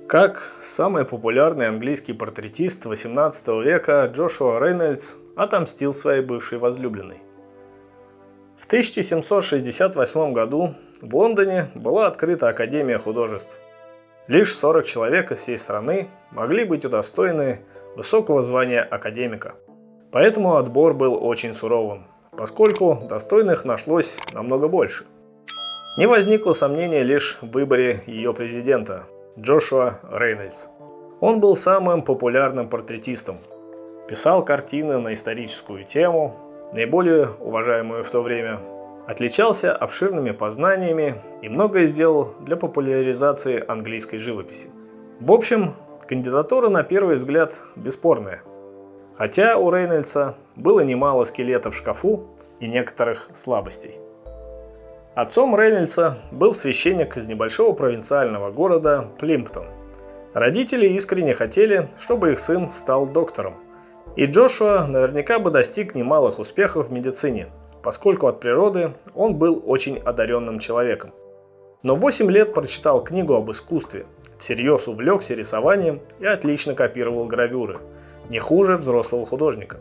Как самый популярный английский портретист XVIII века Джошуа Рейнольдс отомстил своей бывшей возлюбленной. В 1768 году в Лондоне была открыта Академия художеств. Лишь 40 человек из всей страны могли быть удостоены высокого звания академика. Поэтому отбор был очень суровым, поскольку достойных нашлось намного больше. Не возникло сомнения лишь в выборе ее президента Джошуа Рейнольдс. Он был самым популярным портретистом, писал картины на историческую тему, наиболее уважаемую в то время, отличался обширными познаниями и многое сделал для популяризации английской живописи. В общем, кандидатура на первый взгляд бесспорная. Хотя у Рейнольдса было немало скелетов в шкафу и некоторых слабостей. Отцом Рейнольдса был священник из небольшого провинциального города Плимптон. Родители искренне хотели, чтобы их сын стал доктором. И Джошуа наверняка бы достиг немалых успехов в медицине, поскольку от природы он был очень одаренным человеком. Но в 8 лет прочитал книгу об искусстве, всерьез увлекся рисованием и отлично копировал гравюры, не хуже взрослого художника.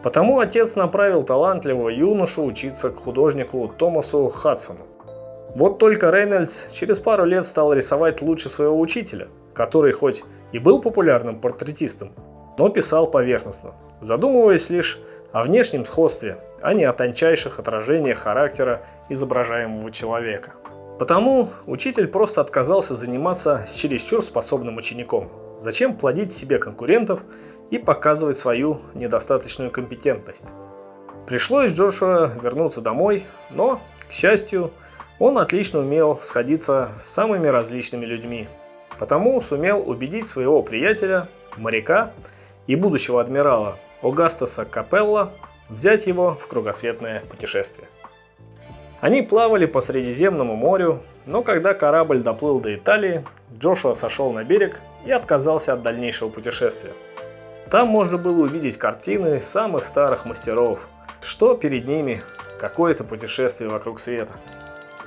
Потому отец направил талантливого юношу учиться к художнику Томасу Хадсону. Вот только Рейнольдс через пару лет стал рисовать лучше своего учителя, который хоть и был популярным портретистом, но писал поверхностно, задумываясь лишь о внешнем сходстве, а не о тончайших отражениях характера изображаемого человека. Потому учитель просто отказался заниматься с чересчур способным учеником. Зачем плодить себе конкурентов и показывать свою недостаточную компетентность? Пришлось Джошуа вернуться домой, но, к счастью, он отлично умел сходиться с самыми различными людьми. Потому сумел убедить своего приятеля, моряка и будущего адмирала Огастаса Капелла взять его в кругосветное путешествие. Они плавали по Средиземному морю, но когда корабль доплыл до Италии, Джошуа сошел на берег и отказался от дальнейшего путешествия. Там можно было увидеть картины самых старых мастеров, что перед ними какое-то путешествие вокруг света.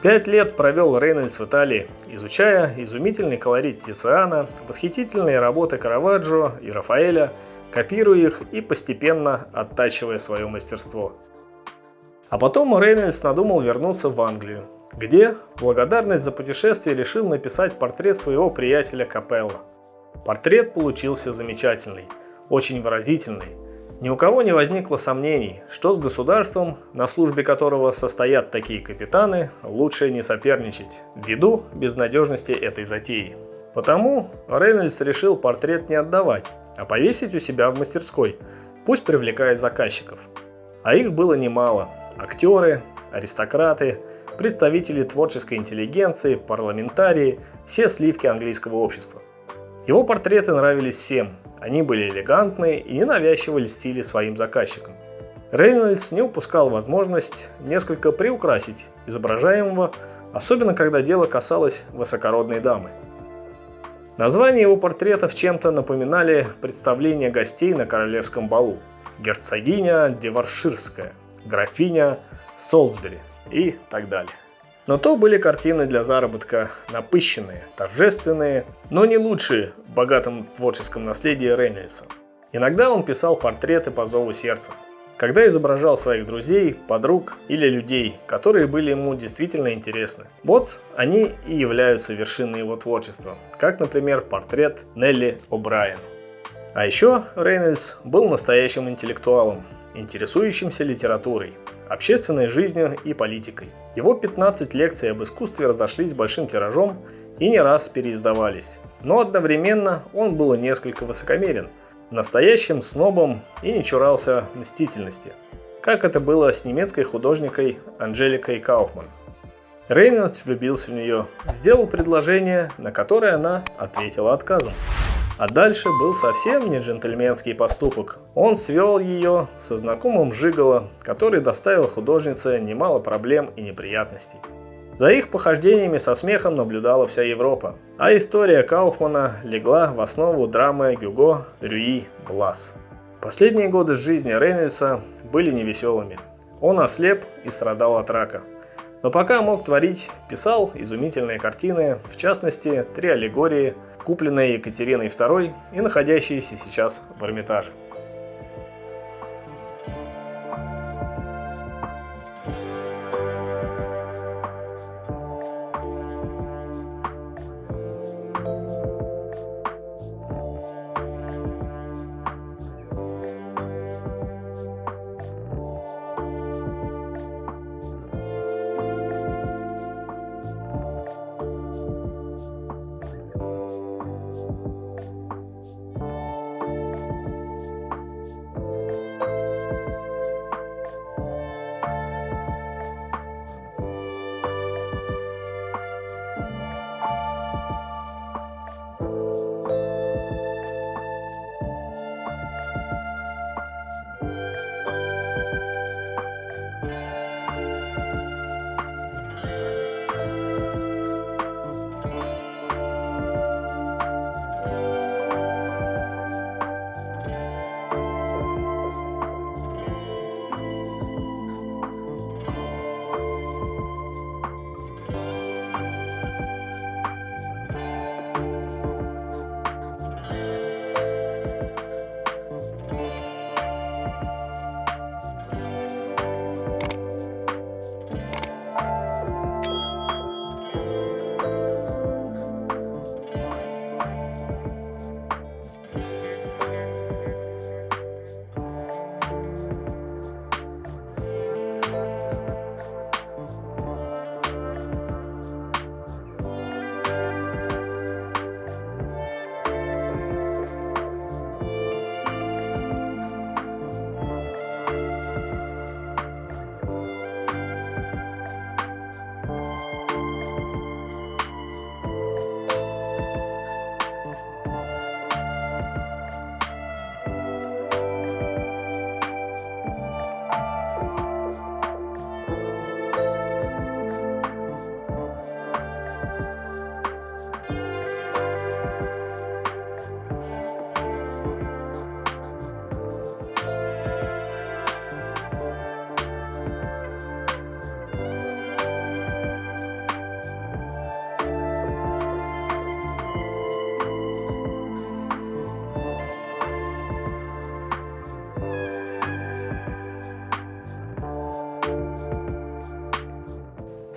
5 лет провел Рейнольдс в Италии, изучая изумительный колорит Тициана, восхитительные работы Караваджо и Рафаэля, копируя их и постепенно оттачивая свое мастерство. А потом Рейнольдс надумал вернуться в Англию, где в благодарность за путешествие решил написать портрет своего приятеля Капелла. Портрет получился замечательный, очень выразительный. Ни у кого не возникло сомнений, что с государством, на службе которого состоят такие капитаны, лучше не соперничать, ввиду безнадежности этой затеи. Потому Рейнольдс решил портрет не отдавать, а повесить у себя в мастерской, пусть привлекает заказчиков. А их было немало: актеры, аристократы, представители творческой интеллигенции, парламентарии, все сливки английского общества. Его портреты нравились всем, они были элегантны и не навязчивали стили своим заказчикам. Рейнольдс не упускал возможность несколько приукрасить изображаемого, особенно когда дело касалось высокородной дамы. Названия его портретов чем-то напоминали представления гостей на королевском балу: герцогиня Деварширская, графиня Солсбери и так далее. Но то были картины для заработка, напыщенные, торжественные, но не лучшие в богатом творческом наследии Рейнольдса. Иногда он писал портреты по зову сердца, когда изображал своих друзей, подруг или людей, которые были ему действительно интересны. Вот они и являются вершиной его творчества, как, например, портрет Нелли О'Брайен. А еще Рейнольдс был настоящим интеллектуалом, интересующимся литературой, общественной жизнью и политикой. Его 15 лекций об искусстве разошлись большим тиражом и не раз переиздавались. Но одновременно он был несколько высокомерен, настоящим снобом и не чурался мстительности, как это было с немецкой художникой Анжеликой Кауфман. Рейнольдс влюбился в нее, сделал предложение, на которое она ответила отказом. А дальше был совсем не джентльменский поступок. Он свел ее со знакомым жиголо, который доставил художнице немало проблем и неприятностей. За их похождениями со смехом наблюдала вся Европа, а история Кауфмана легла в основу драмы Гюго «Рюи Блас». Последние годы жизни Рейнольдса были невеселыми. Он ослеп и страдал от рака. Но пока мог творить, писал изумительные картины, в частности, 3 аллегории купленная Екатериной II и находящаяся сейчас в Эрмитаже.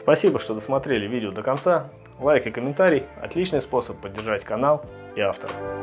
Спасибо, что досмотрели видео до конца. Лайк и комментарий – отличный способ поддержать канал и автора.